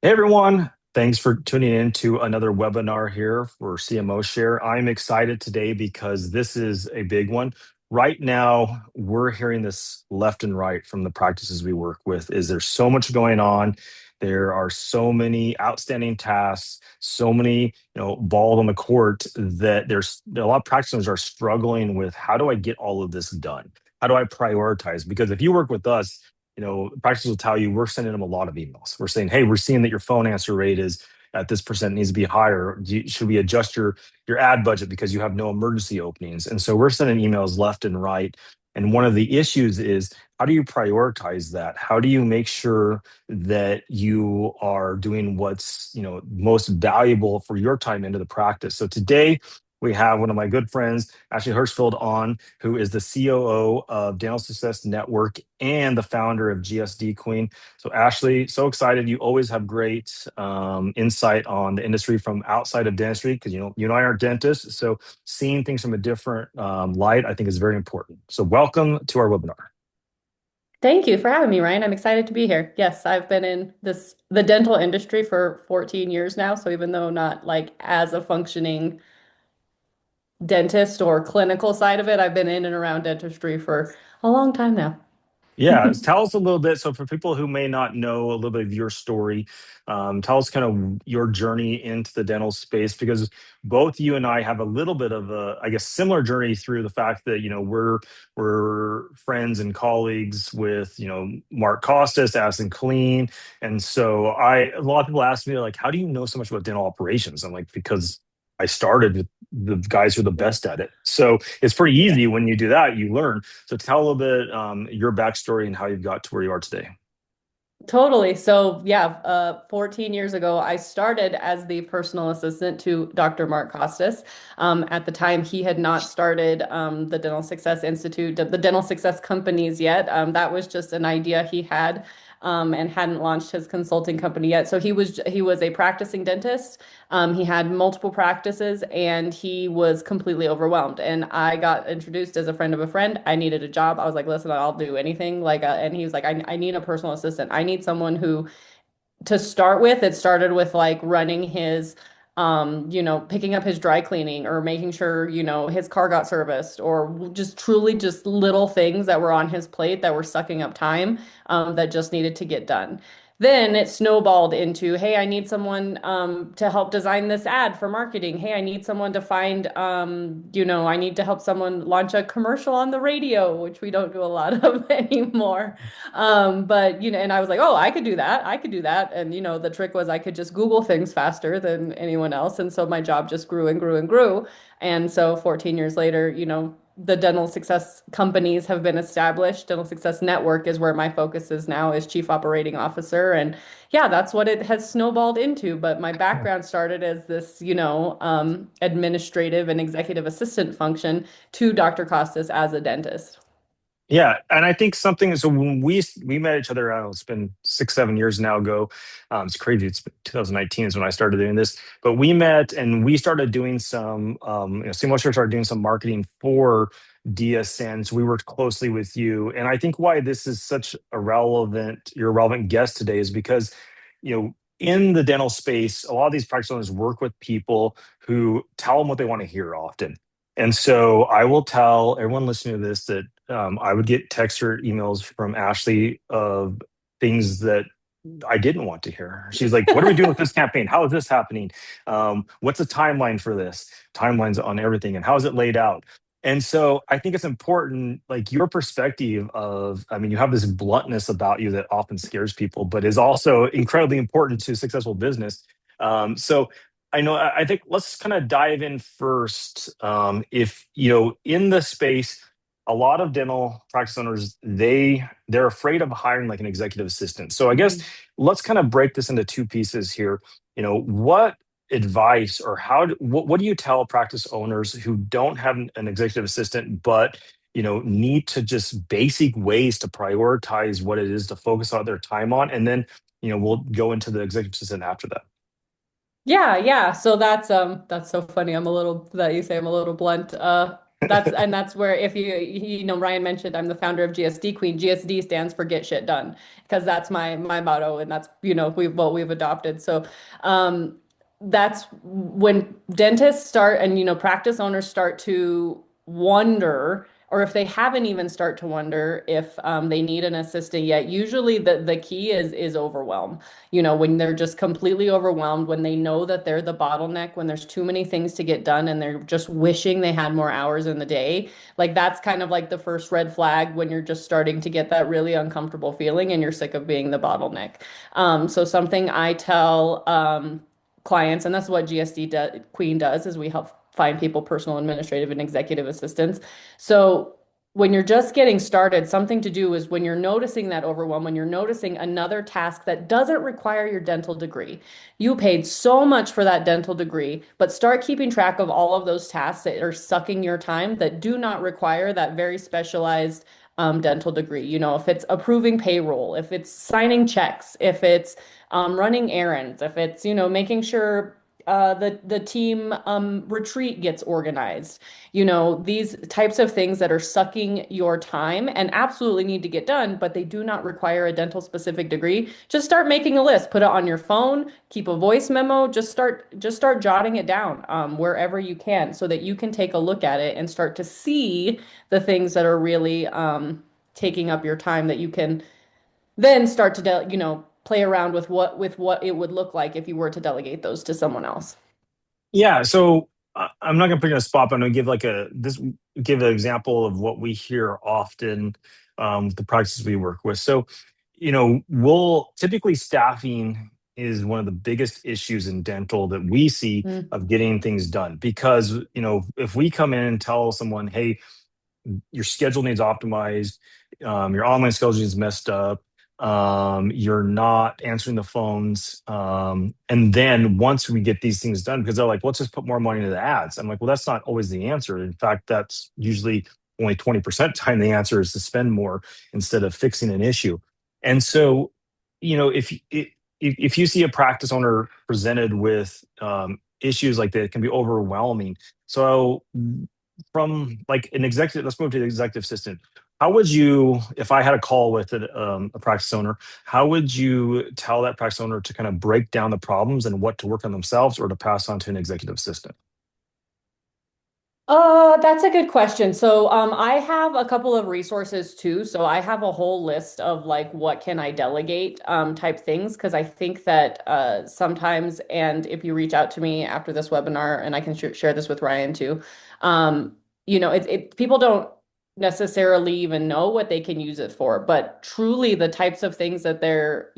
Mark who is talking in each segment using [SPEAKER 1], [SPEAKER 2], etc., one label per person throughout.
[SPEAKER 1] Hey everyone, thanks for tuning in to another webinar here for CMOShare. I'm excited today because this is a big one. Right now, we're hearing this left and right from the practices we work with is there's so much going on. There are so many outstanding tasks, so many, balls on the court that there's a lot of practitioners are struggling with how do I get all of this done? How do I prioritize? Because if you work with us, practices will tell you we're sending them a lot of emails. We're saying, hey, we're seeing that your phone answer rate is at this percent needs to be higher. Should we adjust your ad budget because you have no emergency openings? And so we're sending emails left and right. And one of the issues is how do you prioritize that? How do you make sure that you are doing what's most valuable for your time into the practice? So today we have one of my good friends, Ashlee Hirschfeld, on, who is the COO of Dental Success Network and the founder of GSD Queen. So, Ashlee, so excited. You always have great insight on the industry from outside of dentistry because you and I aren't dentists. So, seeing things from a different light, I think, is very important. So, welcome to our webinar.
[SPEAKER 2] Thank you for having me, Ryan. I'm excited to be here. Yes, I've been in the dental industry for 14 years now. So even though not like as a functioning dentist or clinical side of it, I've been in and around dentistry for a long time now.
[SPEAKER 1] Yeah, tell us a little bit. So, for people who may not know a little bit of your story, tell us kind of your journey into the dental space because both you and I have a little bit of a, I guess, similar journey through the fact that we're friends and colleagues with Mark Costas, Aston Clean, and so a lot of people ask me like, how do you know so much about dental operations? I'm like, because I started with the guys who are the best at it. So it's pretty
[SPEAKER 2] Yeah.
[SPEAKER 1] easy when you do that, you learn. So tell a little bit your backstory and how you've got to where you are today.
[SPEAKER 2] Totally. So, yeah, 14 years ago, I started as the personal assistant to Dr. Mark Costas. At the time, he had not started the Dental Success Institute, the Dental Success companies yet. That was just an idea he had and hadn't launched his consulting company yet. So he was a practicing dentist. He had multiple practices and he was completely overwhelmed. And I got introduced as a friend of a friend. I needed a job. I was like, listen, I'll do anything. And he was like, I need a personal assistant. I need someone who to start with, it started with like running his, picking up his dry cleaning or making sure, his car got serviced or just truly just little things that were on his plate that were sucking up time, that just needed to get done. Then it snowballed into, hey, I need someone to help design this ad for marketing. Hey, I need someone to find, I need to help someone launch a commercial on the radio, which we don't do a lot of anymore. But and I was like, oh, I could do that. I could do that. And the trick was I could just Google things faster than anyone else. And so my job just grew and grew and grew. And so 14 years later, the dental success companies have been established. Dental Success Network is where my focus is now as chief operating officer. And yeah, that's what it has snowballed into. But my background started as this, administrative and executive assistant function to Dr. Costas as a dentist.
[SPEAKER 1] Yeah, and I think something. So when we met each other, I don't know, it's been 6, 7 years now ago. It's crazy. It's 2019 is when I started doing this. But we met and we started doing some. CMOShare started doing some marketing for DSN. So we worked closely with you, and I think why this is such a you're a relevant guest today is because, in the dental space, a lot of these practice owners work with people who tell them what they want to hear often. And so I will tell everyone listening to this that I would get texts or emails from Ashlee of things that I didn't want to hear. She's like, "What are we doing with this campaign? How is this happening? What's the timeline for this? Timelines on everything, and how is it laid out?" And so I think it's important, like your perspective of, I mean, you have this bluntness about you that often scares people, but is also incredibly important to successful business. So I know, I think let's kind of dive in first. If, in the space, a lot of dental practice owners, they're afraid of hiring like an executive assistant. So I guess let's kind of break this into two pieces here. What advice or what do you tell practice owners who don't have an executive assistant, but need to just basic ways to prioritize what it is to focus on their time on, and then we'll go into the executive assistant after that.
[SPEAKER 2] Yeah, yeah. So that's so funny. I'm a little that you say I'm a little blunt. That's where if Ryan mentioned I'm the founder of GSD Queen. GSD stands for Get Shit Done because that's my motto and that's we've adopted. So that's when dentists start and practice owners start to wonder, or if they haven't even start to wonder if they need an assistant yet. Usually the key is overwhelm. When they're just completely overwhelmed, when they know that they're the bottleneck, when there's too many things to get done and they're just wishing they had more hours in the day, like that's kind of like the first red flag when you're just starting to get that really uncomfortable feeling and you're sick of being the bottleneck. So something I tell clients, and that's what Queen does, is we help find people personal, administrative, and executive assistants. So when you're just getting started, something to do is when you're noticing that overwhelm, when you're noticing another task that doesn't require your dental degree, you paid so much for that dental degree, but start keeping track of all of those tasks that are sucking your time that do not require that very specialized dental degree. If it's approving payroll, if it's signing checks, if it's running errands, if it's, making sure the team retreat gets organized. These types of things that are sucking your time and absolutely need to get done, but they do not require a dental specific degree. Just start making a list, put it on your phone, keep a voice memo, just start jotting it down wherever you can so that you can take a look at it and start to see the things that are really taking up your time that you can then start to play around with what it would look like if you were to delegate those to someone else.
[SPEAKER 1] Yeah, so I'm not gonna put you on a spot, but I'm gonna give an example of what we hear often with the practices we work with. So, we'll typically staffing is one of the biggest issues in dental that we see
[SPEAKER 2] Mm.
[SPEAKER 1] of getting things done because if we come in and tell someone, hey, your schedule needs optimized. Your online schedule is messed up. You're not answering the phones. And then once we get these things done, because they're like, let's just put more money into the ads. I'm like, well, that's not always the answer. In fact, that's usually only 20% time the answer is to spend more instead of fixing an issue. And so, if you see a practice owner presented with issues like that, it can be overwhelming. So from like an executive, let's move to the executive assistant. How would you, if I had a call with a practice owner, how would you tell that practice owner to kind of break down the problems and what to work on themselves or to pass on to an executive assistant?
[SPEAKER 2] That's a good question. So, I have a couple of resources too. So I have a whole list of like what can I delegate type things because I think that sometimes, and if you reach out to me after this webinar, and I can share this with Ryan too, people don't necessarily even know what they can use it for, but truly the types of things that they're,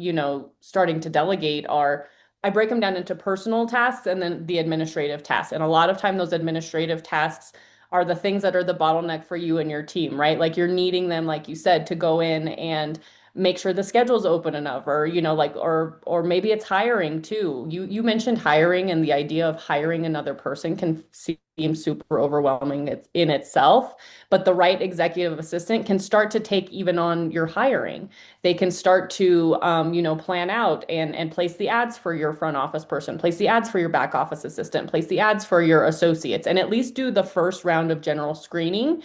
[SPEAKER 2] starting to delegate are I break them down into personal tasks and then the administrative tasks. And a lot of time, those administrative tasks are the things that are the bottleneck for you and your team, right? Like you're needing them, like you said, to go in and make sure the schedule's open enough, or like, or maybe it's hiring too. You mentioned hiring, and the idea of hiring another person can seem super overwhelming in itself, but the right executive assistant can start to take even on your hiring. They can start to plan out and place the ads for your front office person, place the ads for your back office assistant, place the ads for your associates, and at least do the first round of general screening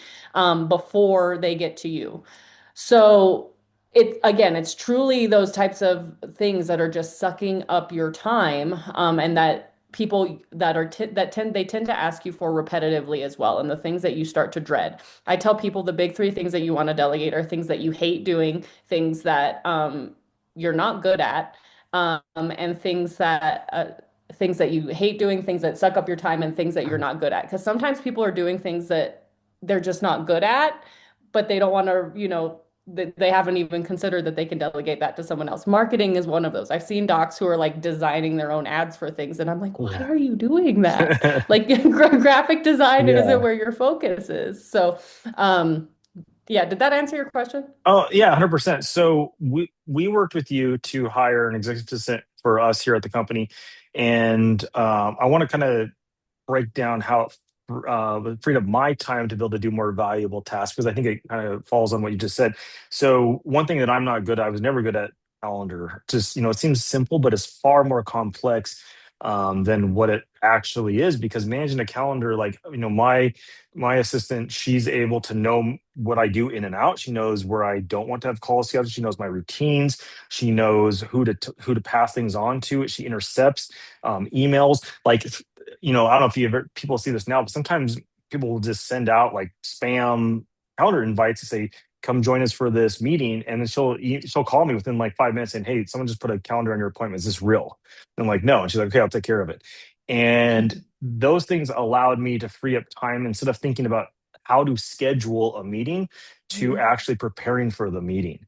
[SPEAKER 2] before they get to you. So it's truly those types of things that are just sucking up your time, and that people that are they tend to ask you for repetitively as well, and the things that you start to dread. I tell people the big three things that you want to delegate are things that you hate doing, things that you're not good at, and things that you hate doing, things that suck up your time, and things that you're not good at. Because sometimes people are doing things that they're just not good at, but they don't want to, they haven't even considered that they can delegate that to someone else. Marketing is one of those. I've seen docs who are like designing their own ads for things, and I'm like, why
[SPEAKER 1] Yeah.
[SPEAKER 2] are you doing that? Like graphic design isn't
[SPEAKER 1] Yeah.
[SPEAKER 2] where your focus is. So, yeah, did that answer your question?
[SPEAKER 1] Oh, yeah, 100%. So we worked with you to hire an executive assistant for us here at the company, and I want to kind of break down how it freed up my time to be able to do more valuable tasks because I think it kind of falls on what you just said. So one thing that I'm not good at, I was never good at calendar. Just it seems simple, but it's far more complex than what it actually is, because managing a calendar, like, my assistant, she's able to know what I do in and out. She knows where I don't want to have calls scheduled. She knows my routines. She knows who to pass things on to. She intercepts emails. Like, I don't know if you ever people see this now, but sometimes people will just send out like spam calendar invites to say, come join us for this meeting, and then she'll call me within like 5 minutes saying, hey, someone just put a calendar on your appointment, is this real? And I'm like, no. And she's like, okay, I'll take care of it. And those things allowed me to free up time instead of thinking about how to schedule a meeting to
[SPEAKER 2] Mhm.
[SPEAKER 1] actually preparing for the meeting.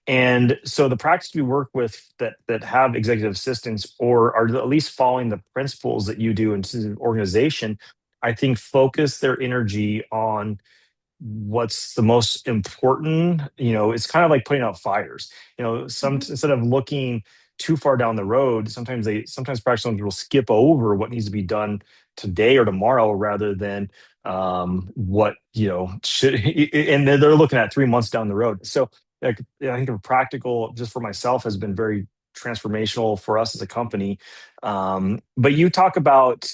[SPEAKER 1] And so the practice we work with that have executive assistants, or are at least following the principles that you do in an organization, I think focus their energy on what's the most important. It's kind of like putting out fires. Some,
[SPEAKER 2] Mhm.
[SPEAKER 1] instead of looking too far down the road, sometimes practice owners will skip over what needs to be done today or tomorrow, rather than what should and they're looking at 3 months down the road. So, like, I think a practical, just for myself, has been very transformational for us as a company. But you talk about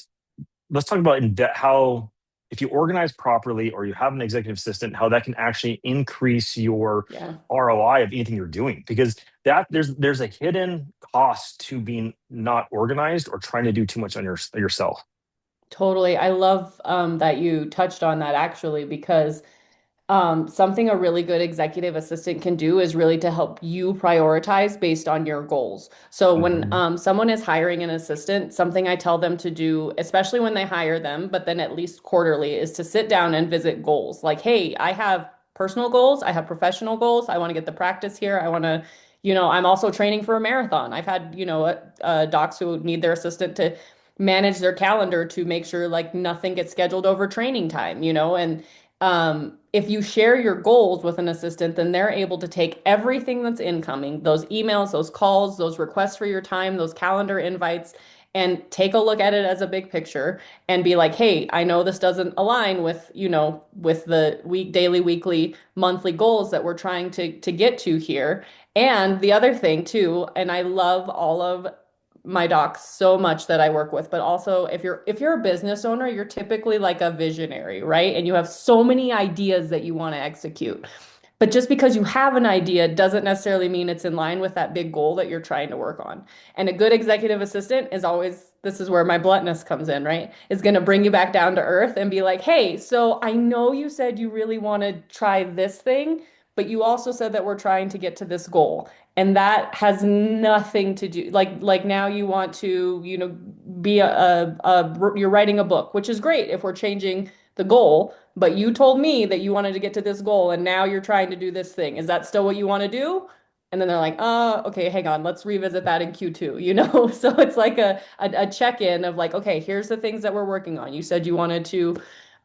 [SPEAKER 1] let's talk about how, if you organize properly or you have an executive assistant, how that can actually increase your
[SPEAKER 2] Yeah.
[SPEAKER 1] ROI of anything you're doing. Because that there's a hidden cost to being not organized or trying to do too much on yourself.
[SPEAKER 2] Totally. I love that you touched on that actually, because something a really good executive assistant can do is really to help you prioritize based on your goals. So when
[SPEAKER 1] Mhm.
[SPEAKER 2] someone is hiring an assistant, something I tell them to do, especially when they hire them, but then at least quarterly, is to sit down and visit goals. Like, hey, I have personal goals, I have professional goals. I want to get the practice here. I want to, I'm also training for a marathon. I've had, docs who need their assistant to manage their calendar to make sure like nothing gets scheduled over training time, and if you share your goals with an assistant, then they're able to take everything that's incoming, those emails, those calls, those requests for your time, those calendar invites, and take a look at it as a big picture and be like, hey, I know this doesn't align with, with the daily, weekly, monthly goals that we're trying to get to here. And the other thing too, and I love all of my docs so much that I work with, but also if you're a business owner, you're typically like a visionary, right? And you have so many ideas that you want to execute. But just because you have an idea doesn't necessarily mean it's in line with that big goal that you're trying to work on. And a good executive assistant is always, this is where my bluntness comes in, right? Is going to bring you back down to earth and be like, hey, so I know you said you really want to try this thing, but you also said that we're trying to get to this goal. And that has nothing to do, like now you want to, be you're writing a book, which is great if we're changing the goal, but you told me that you wanted to get to this goal and now you're trying to do this thing. Is that still what you want to do? And then they're like, okay, hang on, let's revisit that in Q2, So it's like a check-in of like, okay, here's the things that we're working on. You said you wanted to,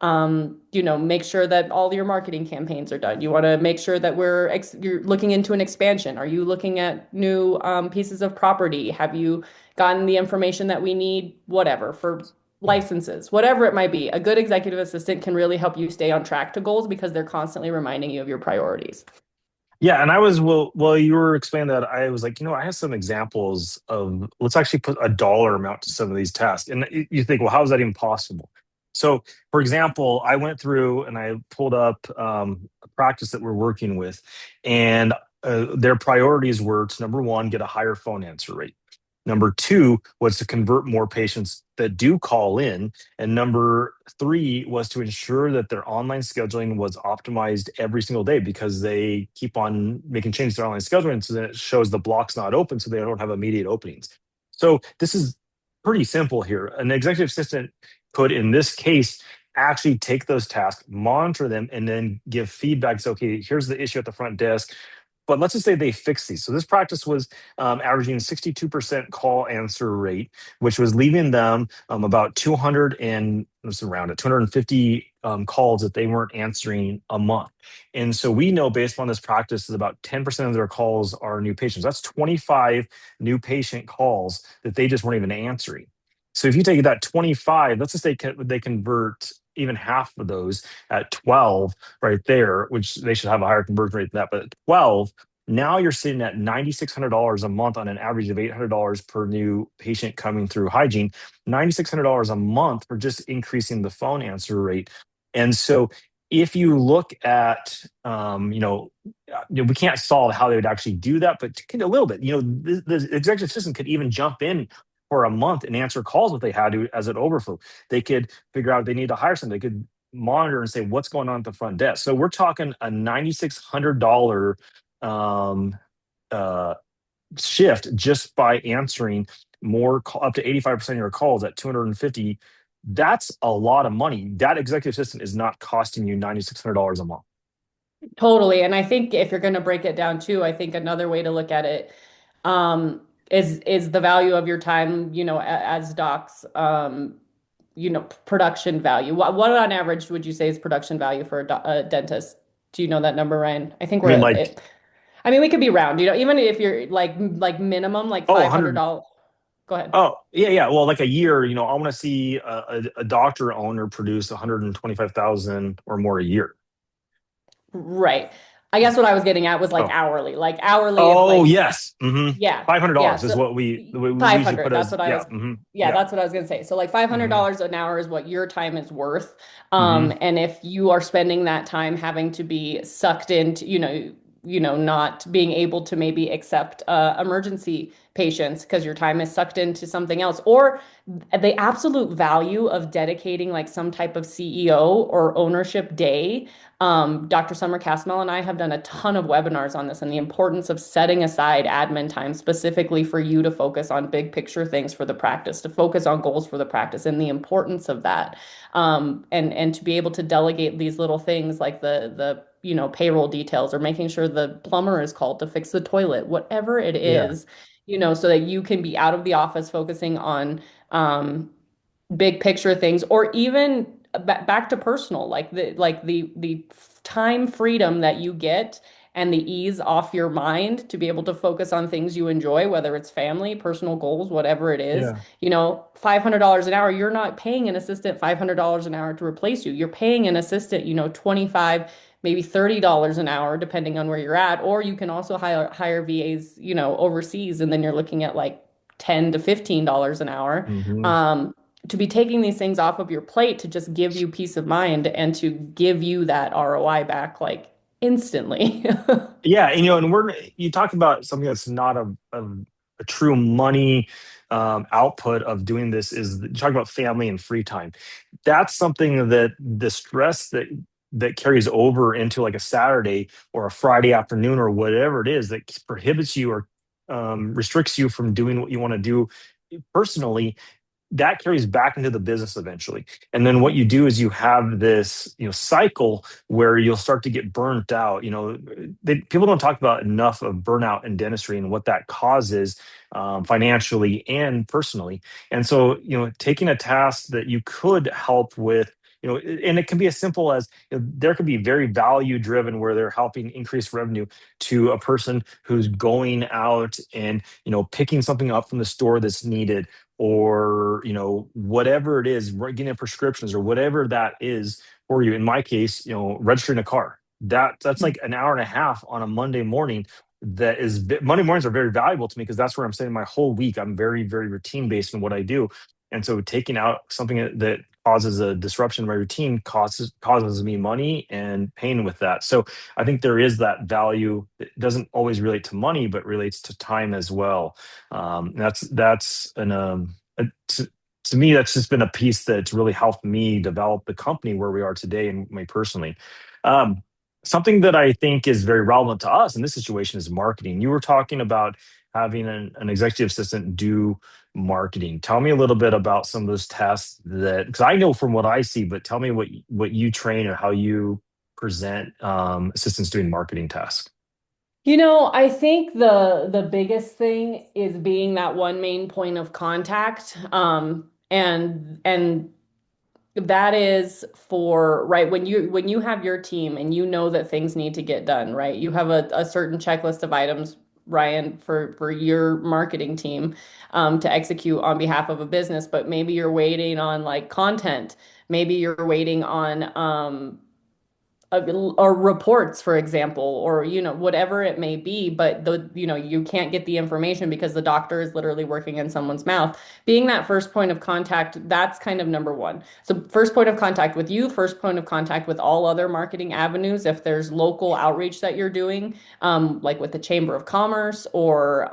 [SPEAKER 2] make sure that all your marketing campaigns are done. You want to make sure that you're looking into an expansion. Are you looking at new pieces of property? Have you gotten the information that we need, whatever, for licenses, whatever it might be? A good executive assistant can really help you stay on track to goals because they're constantly reminding you of your priorities.
[SPEAKER 1] Yeah, and I was, well, you were explaining that, I was like, I have some examples of, let's actually put a dollar amount to some of these tasks. And you think, well, how is that even possible? So, for example, I went through and I pulled up a practice that we're working with, and their priorities were to, number one, get a higher phone answer rate. Number two was to convert more patients that do call in. And number three was to ensure that their online scheduling was optimized every single day, because they keep on making changes to their online scheduling. So then it shows the block's not open, so they don't have immediate openings. So this is pretty simple here. An executive assistant could, in this case, actually take those tasks, monitor them, and then give feedback. So, okay, here's the issue at the front desk. But let's just say they fix these. So this practice was averaging 62% call answer rate, which was leaving them about 200 and, let's round it, 250 calls that they weren't answering a month. And so we know, based on this practice, that about 10% of their calls are new patients. That's 25 new patient calls that they just weren't even answering. So if you take that 25, let's just say they convert even half of those at 12 right there, which they should have a higher conversion rate than that, but at 12, Now you're sitting at $9,600 a month on an average of $800 per new patient coming through hygiene, $9,600 a month for just increasing the phone answer rate. And so if you look at, we can't solve how they would actually do that, but a little bit, the executive assistant could even jump in for a month and answer calls if they had to as it overflow. They could figure out if they need to hire someone. They could monitor and say what's going on at the front desk. So we're talking a $9,600 um, uh, shift just by answering up to 85% of your calls at 250. That's a lot of money. That executive assistant is not costing you $9,600 a month.
[SPEAKER 2] Totally. And I think if you're going to break it down too, I think another way to look at it is the value of your time, as docs, production value. What on average would you say is production value for a dentist? Do you know that number, Ryan? I think
[SPEAKER 1] I
[SPEAKER 2] we're
[SPEAKER 1] mean,
[SPEAKER 2] at
[SPEAKER 1] like,
[SPEAKER 2] it. I mean, we could be round, even if you're like minimum like
[SPEAKER 1] oh, 100.
[SPEAKER 2] $500. Go ahead.
[SPEAKER 1] Oh, yeah, yeah. Well, like a year, I want to see a doctor owner produce 125,000 or more a year.
[SPEAKER 2] Right. I guess what I was getting at was
[SPEAKER 1] Oh,
[SPEAKER 2] like hourly if
[SPEAKER 1] oh,
[SPEAKER 2] like
[SPEAKER 1] yes.
[SPEAKER 2] yeah. Yeah,
[SPEAKER 1] $500 is
[SPEAKER 2] so
[SPEAKER 1] what we usually put
[SPEAKER 2] 500, that's
[SPEAKER 1] as,
[SPEAKER 2] what I
[SPEAKER 1] yeah.
[SPEAKER 2] was yeah,
[SPEAKER 1] Yeah.
[SPEAKER 2] that's what I was going to say. So like
[SPEAKER 1] hmm
[SPEAKER 2] $500 an hour is what your time is worth.
[SPEAKER 1] hmm
[SPEAKER 2] And if you are spending that time having to be sucked into, not being able to maybe accept emergency patients because your time is sucked into something else, or the absolute value of dedicating like some type of CEO or ownership day. Dr. Summer Castmell and I have done a ton of webinars on this and the importance of setting aside admin time specifically for you to focus on big picture things for the practice, to focus on goals for the practice and the importance of that. And to be able to delegate these little things like the payroll details or making sure the plumber is called to fix the toilet, whatever it
[SPEAKER 1] Yeah.
[SPEAKER 2] is, so that you can be out of the office focusing on um, big picture things, or even back to personal, like the time freedom that you get and the ease off your mind to be able to focus on things you enjoy, whether it's family, personal goals, whatever it is.
[SPEAKER 1] Yeah.
[SPEAKER 2] $500 an hour, you're not paying an assistant $500 an hour to replace you. You're paying an assistant, 25, maybe $30 an hour, depending on where you're at. Or you can also hire VAs, overseas, and then you're looking at like $10 to $15 an hour.
[SPEAKER 1] hmm
[SPEAKER 2] To be taking these things off of your plate to just give you peace of mind and to give you that ROI back like instantly.
[SPEAKER 1] Yeah, and you talk about something that's not a true money output of doing this is you talk about family and free time. That's something that the stress that carries over into like a Saturday or a Friday afternoon or whatever it is that prohibits you or restricts you from doing what you want to do personally, that carries back into the business eventually. And then what you do is you have this, cycle where you'll start to get burnt out. People don't talk about enough of burnout in dentistry and what that causes financially and personally. And so, taking a task that you could help with, and it can be as simple as there could be very value driven where they're helping increase revenue to a person who's going out and picking something up from the store that's needed, or whatever it is, getting prescriptions or whatever that is for you. In my case, registering a car, that's like an hour and a half on a Monday morning. Monday mornings are very valuable to me because that's where I'm spending my whole week. I'm very, very routine based in what I do. And so taking out something that causes a disruption in my routine causes me money and pain with that. So I think there is that value. It doesn't always relate to money, but relates to time as well. That's an to me, that's just been a piece that's really helped me develop the company where we are today and me personally. Um, Something that I think is very relevant to us in this situation is marketing. You were talking about having an executive assistant do marketing. Tell me a little bit about some of those tasks because I know from what I see, but tell me what you train or how you present assistants doing marketing tasks.
[SPEAKER 2] I think the biggest thing is being that one main point of contact. And that is for right when you have your team and you know that things need to get done, right? You have a certain checklist of items, Ryan, for your marketing team to execute on behalf of a business, but maybe you're waiting on like content. Maybe you're waiting on or reports, for example, or whatever it may be, but you can't get the information because the doctor is literally working in someone's mouth. Being that first point of contact, that's kind of number one. So first point of contact with you, first point of contact with all other marketing avenues. If there's local outreach that you're doing, like with the Chamber of Commerce or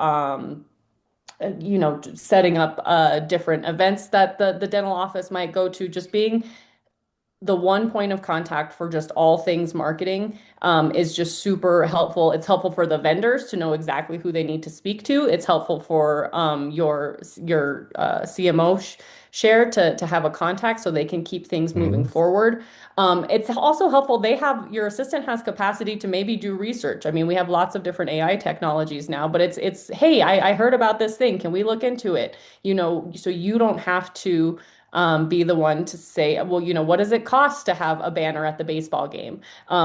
[SPEAKER 2] setting up different events that the dental office might go to, just being the one point of contact for just all things marketing is just super helpful. It's helpful for the vendors to know exactly who they need to speak to. It's helpful for your CMO share to have a contact so they can keep things moving
[SPEAKER 1] Mhm.
[SPEAKER 2] forward. It's also helpful. Your assistant has capacity to maybe do research. I mean, we have lots of different AI technologies now, but it's hey, I heard about this thing. Can we look into it? So you don't have to be the one to say, well, what does it cost to have a banner at the baseball game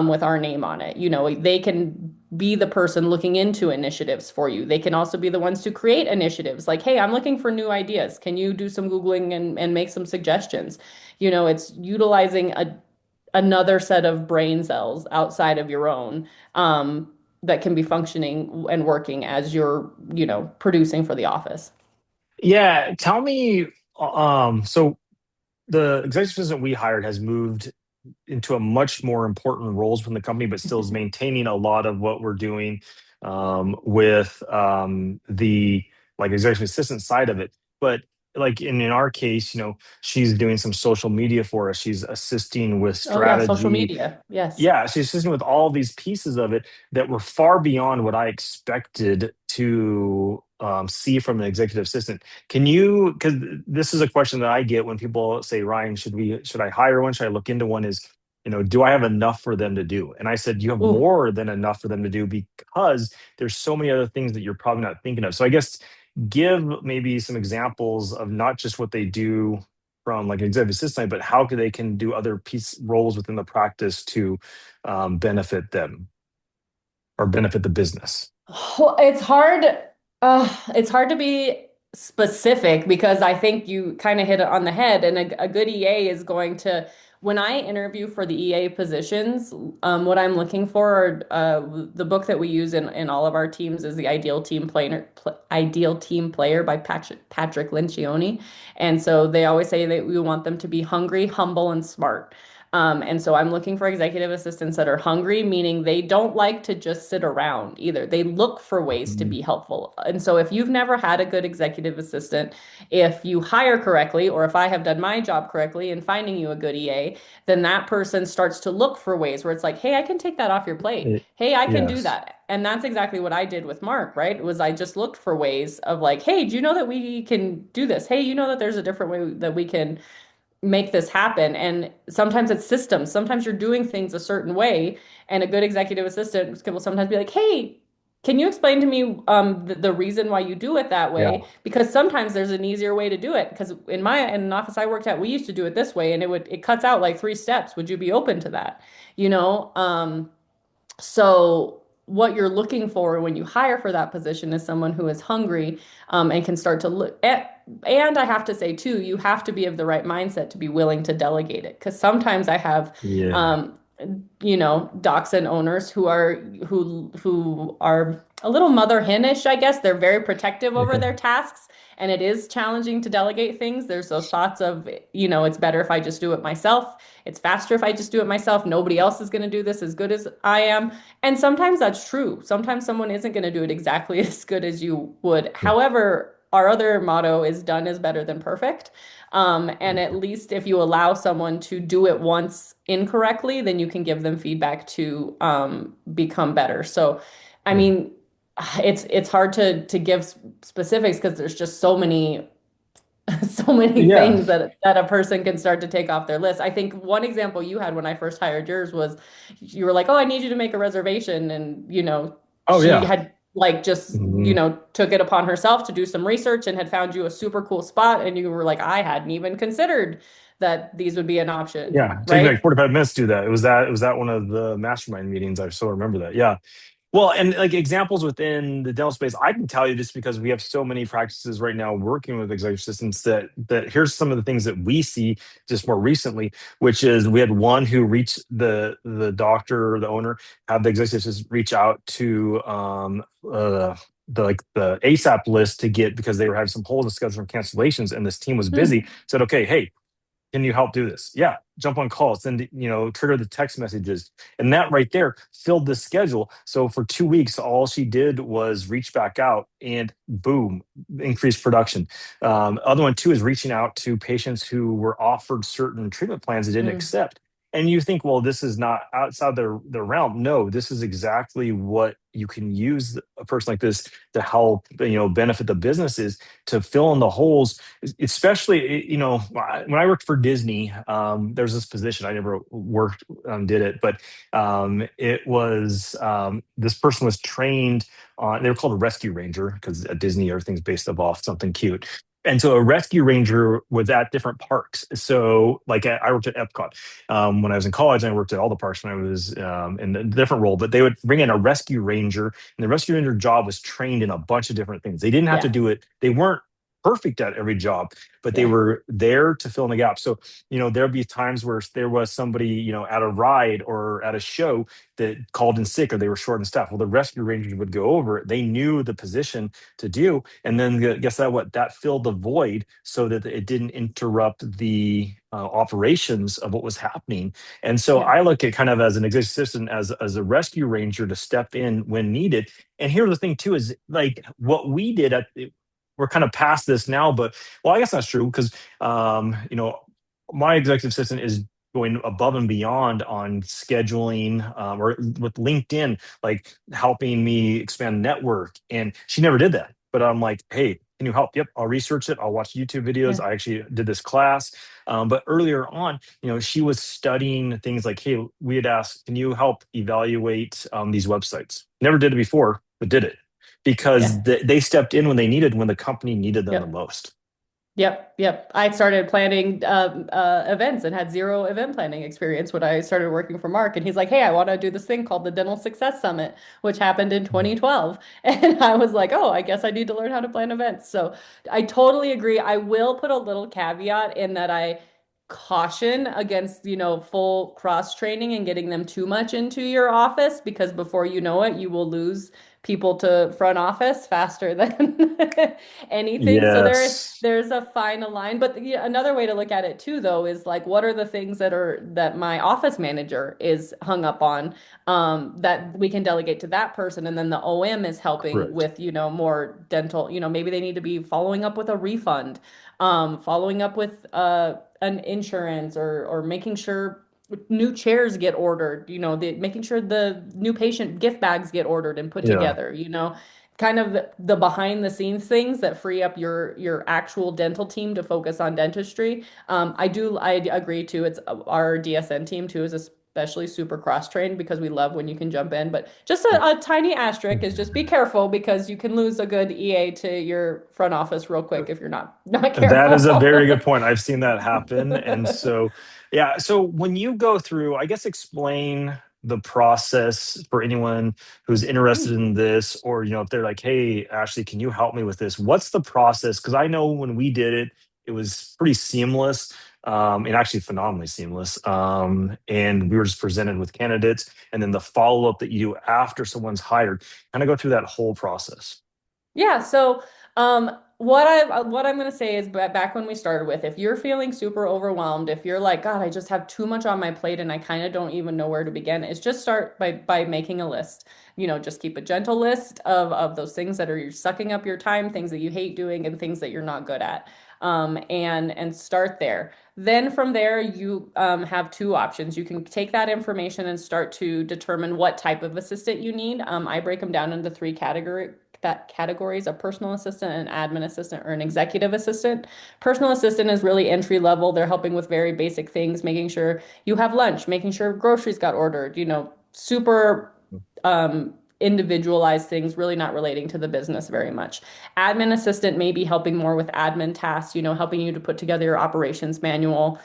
[SPEAKER 2] with our name on it? They can be the person looking into initiatives for you. They can also be the ones to create initiatives like, hey, I'm looking for new ideas. Can you do some Googling and make some suggestions? It's utilizing another set of brain cells outside of your own that can be functioning and working as you're, producing for the office.
[SPEAKER 1] Yeah, tell me. So the executive assistant we hired has moved into a much more important roles within the company, but still is maintaining a lot of what we're doing with the like executive assistant side of it. But like in our case, she's doing some social media for us. She's assisting with
[SPEAKER 2] Oh yeah, social
[SPEAKER 1] strategy.
[SPEAKER 2] media. Yes.
[SPEAKER 1] Yeah, she's assisting with all these pieces of it that were far beyond what I expected to see from an executive assistant. Can you? Because this is a question that I get when people say, "Ryan, should I hire one? Should I look into one?" Is do I have enough for them to do? And I said, you have
[SPEAKER 2] Ooh.
[SPEAKER 1] more than enough for them to do because there's so many other things that you're probably not thinking of. So I guess give maybe some examples of not just what they do from like an executive assistant, but how they can do other piece roles within the practice to benefit them or benefit the business.
[SPEAKER 2] Well, it's hard to be specific because I think you kind of hit it on the head. And a good EA is going to, when I interview for the EA positions, what I'm looking for, the book that we use in all of our teams is the Ideal Team Player by Patrick Lencioni. And so they always say that we want them to be hungry, humble, and smart. And so I'm looking for executive assistants that are hungry, meaning they don't like to just sit around either. They look for ways to
[SPEAKER 1] Mhm.
[SPEAKER 2] be helpful. And so if you've never had a good executive assistant, if you hire correctly, or if I have done my job correctly in finding you a good EA, then that person starts to look for ways where it's like, hey, I can take that off your plate. Hey, I can do
[SPEAKER 1] Yes.
[SPEAKER 2] that. And that's exactly what I did with Mark, right? Was I just looked for ways of like, hey, do you know that we can do this? Hey, you know that there's a different way that we can make this happen. And sometimes it's systems. Sometimes you're doing things a certain way, and a good executive assistant will sometimes be like, "Hey, can you explain to me the reason why you do it that
[SPEAKER 1] Yeah.
[SPEAKER 2] way? Because sometimes there's an easier way to do it. Because in an office I worked at, we used to do it this way, and it cuts out like three steps. Would you be open to that? You know, so what you're looking for when you hire for that position is someone who is hungry and can start to look at, and I have to say too, you have to be of the right mindset to be willing to delegate it. Because sometimes I have,
[SPEAKER 1] Yeah.
[SPEAKER 2] um, dachshund owners who are a little mother henish, I guess. They're very protective over their tasks, and it is challenging to delegate things. There's those thoughts of, it's better if I just do it myself. It's faster if I just do it myself. Nobody else is going to do this as good as I am. And sometimes that's true. Sometimes someone isn't going to do it exactly as good as you would. However, our other motto is done is better than perfect. And at least if you allow someone to do it once incorrectly, then you can give them feedback to become better. So, I
[SPEAKER 1] Yeah.
[SPEAKER 2] mean, it's hard to give specifics because there's just so many so many
[SPEAKER 1] Yeah.
[SPEAKER 2] things that a person can start to take off their list. I think one example you had when I first hired yours was you were like, "Oh, I need you to make a reservation," and
[SPEAKER 1] Oh
[SPEAKER 2] she
[SPEAKER 1] yeah.
[SPEAKER 2] had like just
[SPEAKER 1] Mhm.
[SPEAKER 2] took it upon herself to do some research and had found you a super cool spot, and you were like, "I hadn't even considered that these would be an option,"
[SPEAKER 1] Yeah. It took me like
[SPEAKER 2] right?
[SPEAKER 1] 45 minutes to do that. It was that one of the mastermind meetings. I still remember that. Yeah. Well, and like examples within the dental space, I can tell you just because we have so many practices right now working with executive assistants that here's some of the things that we see just more recently, which is we had one who reached the doctor or the owner, have the executive assistant reach out to the ASAP list to get because they were having some holes in schedule from cancellations, and this team was busy.
[SPEAKER 2] Hmm.
[SPEAKER 1] Said, okay, hey, can you help do this? Yeah, jump on calls, send, trigger the text messages. And that right there filled the schedule. So for 2 weeks, all she did was reach back out and boom, increased production. Other one too is reaching out to patients who were offered certain treatment plans they didn't
[SPEAKER 2] Mm.
[SPEAKER 1] accept. And you think, well, this is not outside their realm. No, this is exactly what you can use a person like this to help, benefit the businesses to fill in the holes, especially when I worked for Disney. There's this position I never worked did it, but it was this person was trained on, they were called a rescue ranger because at Disney everything's based off something cute. And so a rescue ranger was at different parks. So like I worked at Epcot when I was in college, and I worked at all the parks when I was in a different role. But they would bring in a rescue ranger, and the rescue ranger job was trained in a bunch of different things. They didn't have to
[SPEAKER 2] Yeah,
[SPEAKER 1] do it. They weren't perfect at every job, but they
[SPEAKER 2] yeah,
[SPEAKER 1] were there to fill in the gap. So, there'll be times where there was somebody, at a ride or at a show that called in sick or they were short in staff. Well, the rescue rangers would go over it. They knew the position to do. And then guess that what that filled the void so that it didn't interrupt the operations of what was happening. And so
[SPEAKER 2] yeah,
[SPEAKER 1] I look at kind of as an executive assistant, as a rescue ranger to step in when needed. And here's the thing too, is like what we did we're kind of past this now, but well, I guess that's true because my executive assistant is going above and beyond on scheduling or with LinkedIn, like helping me expand network. And she never did that. But I'm like, hey, can you help? Yep, I'll research it. I'll watch YouTube videos.
[SPEAKER 2] yeah,
[SPEAKER 1] I actually did this class. But earlier on, she was studying things like, hey, we had asked, can you help evaluate these websites? Never did it before, but did it because
[SPEAKER 2] yeah.
[SPEAKER 1] they stepped in when they needed, when the company needed them the
[SPEAKER 2] Yep.
[SPEAKER 1] most.
[SPEAKER 2] Yep, yep. I started planning events and had zero event planning experience when I started working for Mark. And he's like, "Hey, I want to do this thing called the Dental Success Summit, which happened in 2012." And I was like, "Oh, I guess I need to learn how to plan events." So I totally agree. I will put a little caveat in that I caution against, full cross training and getting them too much into your office because before you know it, you will lose people to front office faster than anything. So
[SPEAKER 1] Yes.
[SPEAKER 2] there's a fine line, but yeah, another way to look at it too, though, is like, what are the things that my office manager is hung up on, that we can delegate to that person, and then the OM is helping
[SPEAKER 1] Correct.
[SPEAKER 2] with, more dental. Maybe they need to be following up with a refund, following up with an insurance, or making sure new chairs get ordered, making sure the new patient gift bags get ordered and put
[SPEAKER 1] Yeah.
[SPEAKER 2] together, kind of the behind the scenes things that free up your actual dental team to focus on dentistry. I agree too. It's our DSN team too is especially super cross trained because we love when you can jump in. But just a tiny asterisk is just be careful because you can lose a good EA to your front office real quick if you're not
[SPEAKER 1] That is a
[SPEAKER 2] careful.
[SPEAKER 1] very good point. I've seen that happen. And so, yeah. So when you go through, I guess explain the process for anyone who's interested in this, or, if they're like, hey, Ashley, can you help me with this? What's the process? Because I know when we did it, it was pretty seamless, and actually phenomenally seamless. And we were just presented with candidates and then the follow up that you do after someone's hired, kind of go through that whole process.
[SPEAKER 2] Yeah, so what I'm gonna say is back when we started with, if you're feeling super overwhelmed, if you're like, God, I just have too much on my plate and I kind of don't even know where to begin, is just start by making a list. Just keep a gentle list of those things that are sucking up your time, things that you hate doing, and things that you're not good at. And start there. Then from there, you have two options. You can take that information and start to determine what type of assistant you need. I break them down into three categories: a personal assistant, an admin assistant, or an executive assistant. Personal assistant is really entry level. They're helping with very basic things, making sure you have lunch, making sure groceries got ordered, super individualized things, really not relating to the business very much. Admin assistant may be helping more with admin tasks, helping you to put together your operations manual,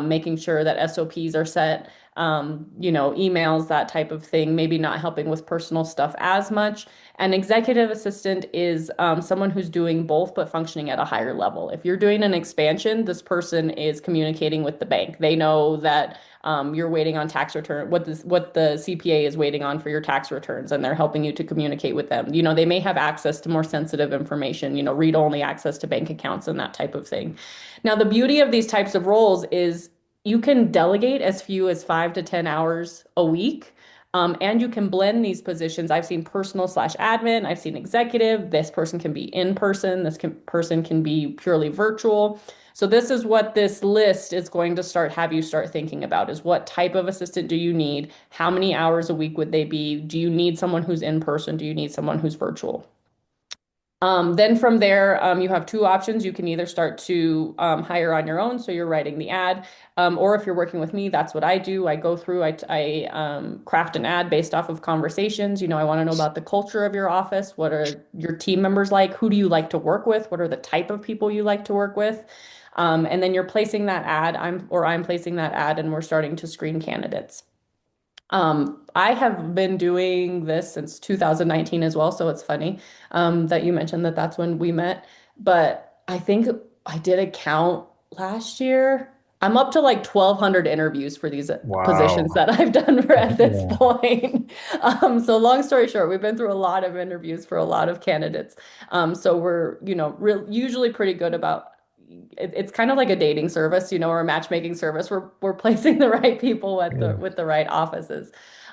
[SPEAKER 2] making sure that SOPs are set. emails, that type of thing, maybe not helping with personal stuff as much. An executive assistant is someone who's doing both but functioning at a higher level. If you're doing an expansion, this person is communicating with the bank. They know that you're waiting on tax return, what the CPA is waiting on for your tax returns, and they're helping you to communicate with them. They may have access to more sensitive information, read-only access to bank accounts and that type of thing. Now, the beauty of these types of roles is you can delegate as few as 5 to 10 hours a week. And you can blend these positions. I've seen personal/admin, I've seen executive. This person can be in person, person can be purely virtual. So this is what this list is going to have you start thinking about is what type of assistant do you need? How many hours a week would they be? Do you need someone who's in person? Do you need someone who's virtual? Then from there, you have two options. You can either start to hire on your own, so you're writing the ad, or if you're working with me, that's what I do. I go through, I craft an ad based off of conversations. I want to know about the culture of your office. What are your team members like? Who do you like to work with? What are the type of people you like to work with? And then you're placing that ad, I'm placing that ad, and we're starting to screen candidates. I have been doing this since 2019 as well, so it's funny that you mentioned that that's when we met. But I think I did a count last year. I'm up to like 1,200 interviews for these positions
[SPEAKER 1] Wow.
[SPEAKER 2] that I've done for at this
[SPEAKER 1] Yeah.
[SPEAKER 2] point. So long story short, we've been through a lot of interviews for a lot of candidates. So we're, usually pretty good about it's kind of like a dating service, or a matchmaking service. We're placing the right people at the
[SPEAKER 1] Yeah.
[SPEAKER 2] with the right offices.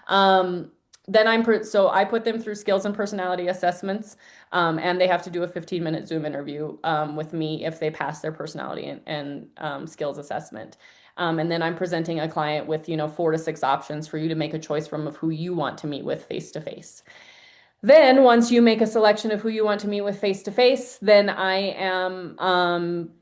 [SPEAKER 2] Um, then so I put them through skills and personality assessments, and they have to do a 15-minute Zoom interview with me if they pass their personality and skills assessment. And then I'm presenting a client with 4 to 6 options for you to make a choice from of who you want to meet with face to face. Then, once you make a selection of who you want to meet with face to face, then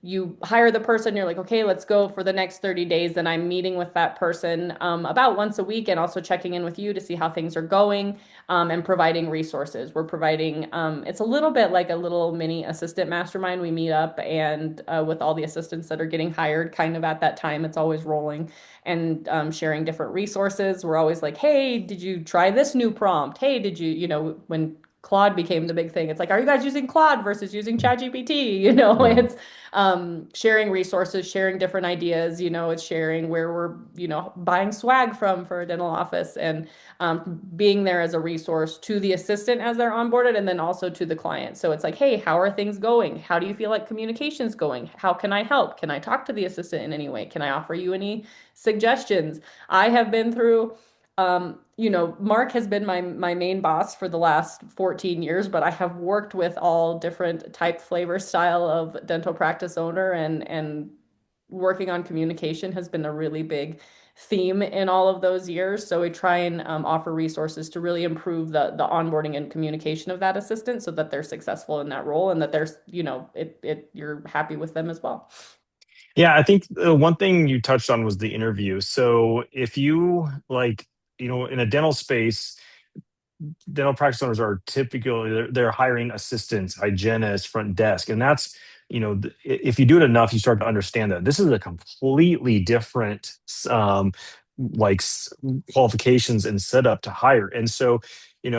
[SPEAKER 2] you hire the person. You're like, okay, let's go for the next 30 days. Then I'm meeting with that person about once a week and also checking in with you to see how things are going and providing resources. We're providing, it's a little bit like a little mini assistant mastermind. We meet up and with all the assistants that are getting hired kind of at that time, it's always rolling and sharing different resources. We're always like, hey, did you try this new prompt? Hey, did you, when Claude became the big thing, it's like, are you guys using Claude versus using ChatGPT?
[SPEAKER 1] Yeah.
[SPEAKER 2] It's sharing resources, sharing different ideas, it's sharing where we're, buying swag from for a dental office and being there as a resource to the assistant as they're onboarded and then also to the client. So it's like, hey, how are things going? How do you feel like communication's going? How can I help? Can I talk to the assistant in any way? Can I offer you any suggestions? I have been through, Mark has been my main boss for the last 14 years, but I have worked with all different type, flavor, style of dental practice owner and working on communication has been a really big theme in all of those years. So we try and offer resources to really improve the onboarding and communication of that assistant so that they're successful in that role and that there's, you're happy with them as well.
[SPEAKER 1] Yeah, I think one thing you touched on was the interview. So if you like, in a dental space, dental practice owners are typically they're hiring assistants, hygienists, front desk, and that's if you do it enough, you start to understand that this is a completely different like qualifications and setup to hire. And so, I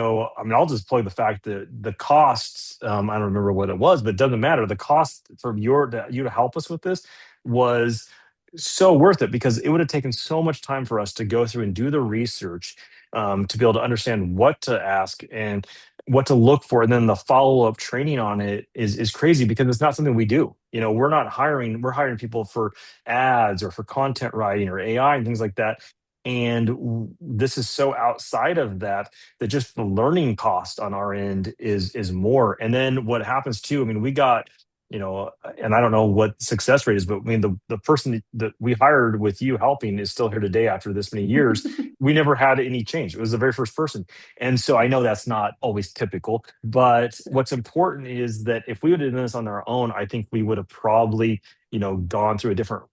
[SPEAKER 1] mean, I'll just plug the fact that the costs. I don't remember what it was, but it doesn't matter. The cost for you to help us with this was so worth it because it would have taken so much time for us to go through and do the research to be able to understand what to ask and what to look for. And then the follow up training on it is crazy because it's not something we do. We're hiring people for ads or for content writing or AI and things like that. And this is so outside of that that just the learning cost on our end is more. And then what happens too, I mean, we got and I don't know what success rate is, but I mean, the person that we hired with you helping is still here today after this many years. We never had any change. It was the very first person. And so I know that's not always typical, but what's important is that if we would have done this on our own, I think we would have probably, gone through a different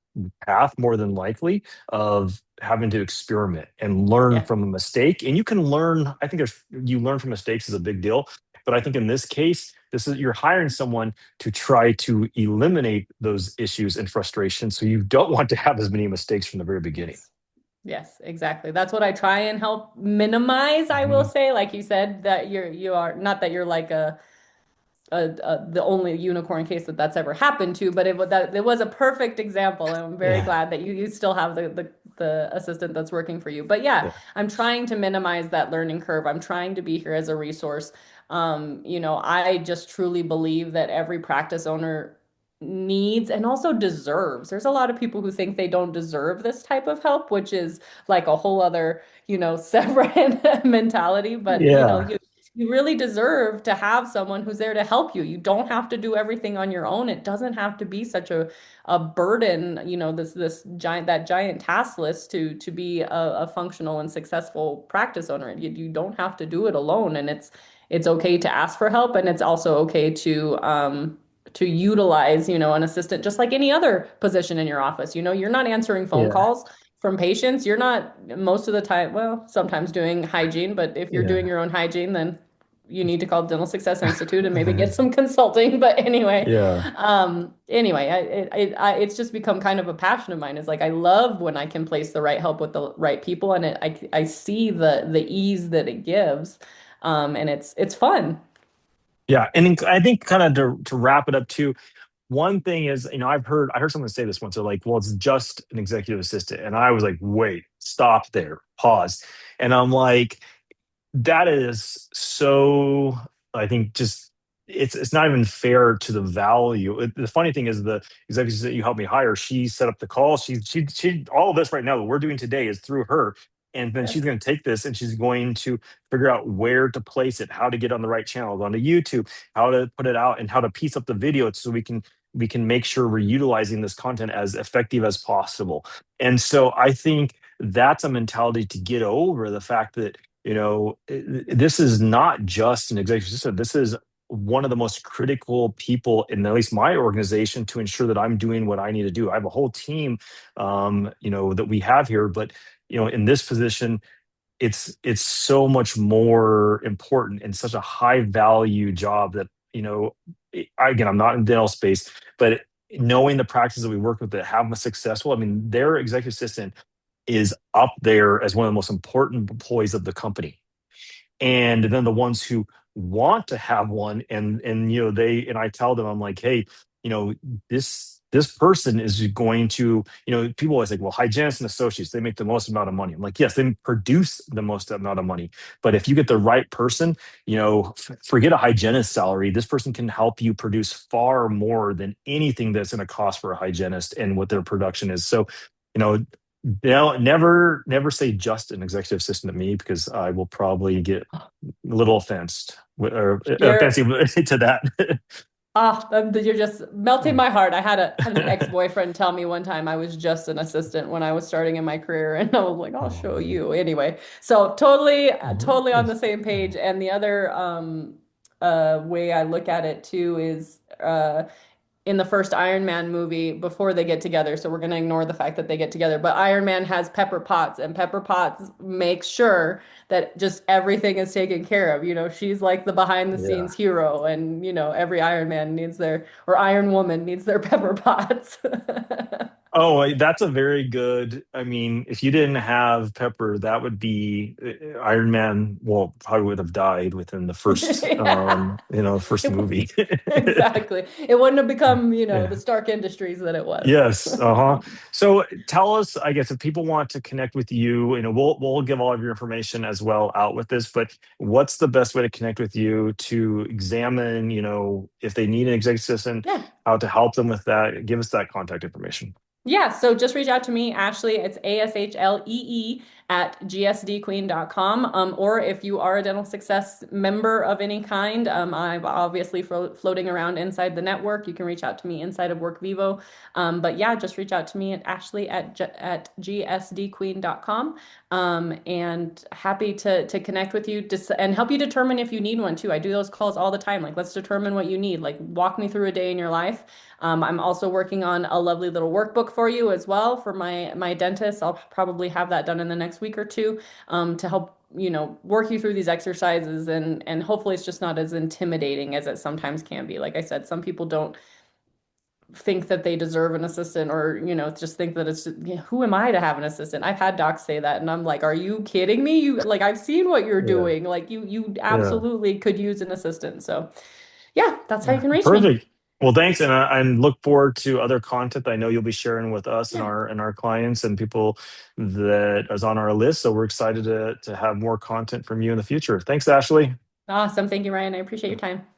[SPEAKER 1] path more than likely of having to experiment and learn
[SPEAKER 2] Yeah.
[SPEAKER 1] from a mistake. And you can learn, I think you learn from mistakes is a big deal. But I think in this case, you're hiring someone to try to eliminate those issues and frustrations. So you don't want to have as many mistakes from the very beginning.
[SPEAKER 2] Yes, exactly. That's what I try and help minimize, I will
[SPEAKER 1] Mhm.
[SPEAKER 2] say. Like you said, that you are not that you're like the only unicorn case that that's ever happened to, but it was a perfect example, and I'm very
[SPEAKER 1] Yeah.
[SPEAKER 2] glad that you still have the assistant that's working for you. But yeah,
[SPEAKER 1] Yeah.
[SPEAKER 2] I'm trying to minimize that learning curve. I'm trying to be here as a resource. I just truly believe that every practice owner needs and also deserves. There's a lot of people who think they don't deserve this type of help, which is like a whole other, separate mentality. But
[SPEAKER 1] Yeah.
[SPEAKER 2] you really deserve to have someone who's there to help you. You don't have to do everything on your own. It doesn't have to be such a burden, this giant task list to be a functional and successful practice owner. You don't have to do it alone, and it's okay to ask for help, and it's also okay to utilize, an assistant just like any other position in your office. You're not answering phone
[SPEAKER 1] Yeah.
[SPEAKER 2] calls from patients. You're not most of the time, well, sometimes doing hygiene, but if you're doing
[SPEAKER 1] Yeah.
[SPEAKER 2] your own hygiene, then you need to call Dental Success Institute and maybe get some consulting. But
[SPEAKER 1] Yeah.
[SPEAKER 2] it's just become kind of a passion of mine. It's like I love when I can place the right help with the right people, and I see the ease that it gives, and it's fun.
[SPEAKER 1] Yeah. And I think kind of to wrap it up too, one thing is, I heard someone say this once. They're like, well, it's just an executive assistant. And I was like, wait, stop there, pause. And I'm like, that is so, I think, just it's not even fair to the value. The funny thing is, the executive that you helped me hire, she set up the call. She all of this right now that we're doing today is through her. And then she's
[SPEAKER 2] Yes.
[SPEAKER 1] going to take this and she's going to figure out where to place it, how to get on the right channels onto YouTube, how to put it out, and how to piece up the video so we can make sure we're utilizing this content as effective as possible. And so I think that's a mentality to get over the fact that this is not just an executive assistant. This is one of the most critical people in at least my organization to ensure that I'm doing what I need to do. I have a whole team, that we have here, but in this position, it's so much more important and such a high value job that again, I'm not in dental space, but knowing the practices that we work with that have them successful, I mean, their executive assistant is up there as one of the most important employees of the company. And then the ones who want to have one, and I tell them, I'm like, hey, you know this person is going to, people always like, well, hygienists and associates, they make the most amount of money. I'm like, yes, they produce the most amount of money, but if you get the right person, forget a hygienist salary. This person can help you produce far more than anything that's going to cost for a hygienist and what their production is. So you know never say just an executive assistant to me, because I will probably get a little offensed or
[SPEAKER 2] You're
[SPEAKER 1] offensive to that.
[SPEAKER 2] you're just melting my heart. I had an ex-boyfriend tell me one time I was just an assistant when I was starting in my career, and I was like, I'll
[SPEAKER 1] Oh
[SPEAKER 2] show
[SPEAKER 1] man.
[SPEAKER 2] you. Anyway, so totally,
[SPEAKER 1] Mhm.
[SPEAKER 2] totally on the same page. And the other way I look at it too is in the first Iron Man movie before they get together. So we're going to ignore the fact that they get together. But Iron Man has Pepper Potts, and Pepper Potts makes sure that just everything is taken care of. She's like the behind the
[SPEAKER 1] Yeah.
[SPEAKER 2] scenes hero, and every Iron Man needs or Iron Woman needs their Pepper Potts.
[SPEAKER 1] Oh, that's a very good. I mean, if you didn't have Pepper, that would be Iron Man. Well, probably would have died within the first,
[SPEAKER 2] Yeah.
[SPEAKER 1] first movie.
[SPEAKER 2] Exactly. It wouldn't have become, the
[SPEAKER 1] Yeah.
[SPEAKER 2] Stark Industries that it was.
[SPEAKER 1] Yes. Uh-huh. So tell us, I guess, if people want to connect with you, we'll give all of your information as well out with this, but what's the best way to connect with you to examine, if they need an executive assistant,
[SPEAKER 2] Yeah.
[SPEAKER 1] how to help them with that? Give us that contact information.
[SPEAKER 2] Yeah, so just reach out to me, Ashley. It's ASHLEE at gsdqueen.com. Or if you are a Dental Success member of any kind, I'm obviously floating around inside the network. You can reach out to me inside of WorkVivo. But yeah, just reach out to me at Ashley at gsdqueen.com. And happy to connect with you and help you determine if you need one too. I do those calls all the time. Like, let's determine what you need. Like, walk me through a day in your life. I'm also working on a lovely little workbook for you as well for my dentist. I'll probably have that done in the next week or two, to help work you through these exercises, and hopefully it's just not as intimidating as it sometimes can be. Like I said, some people don't think that they deserve an assistant, or just think that it's who am I to have an assistant? I've had docs say that, and I'm like, are you kidding me? You like, I've seen what you're
[SPEAKER 1] Yeah.
[SPEAKER 2] doing. Like, you
[SPEAKER 1] Yeah.
[SPEAKER 2] absolutely could use an assistant. So yeah, that's how you
[SPEAKER 1] Yeah.
[SPEAKER 2] can reach me.
[SPEAKER 1] Perfect. Well, thanks, and I look forward to other content I know you'll be sharing with us and
[SPEAKER 2] Yeah.
[SPEAKER 1] our clients and people that is on our list. So we're excited to have more content from you in the future. Thanks, Ashley.
[SPEAKER 2] Awesome. Thank you, Ryan. I appreciate your time.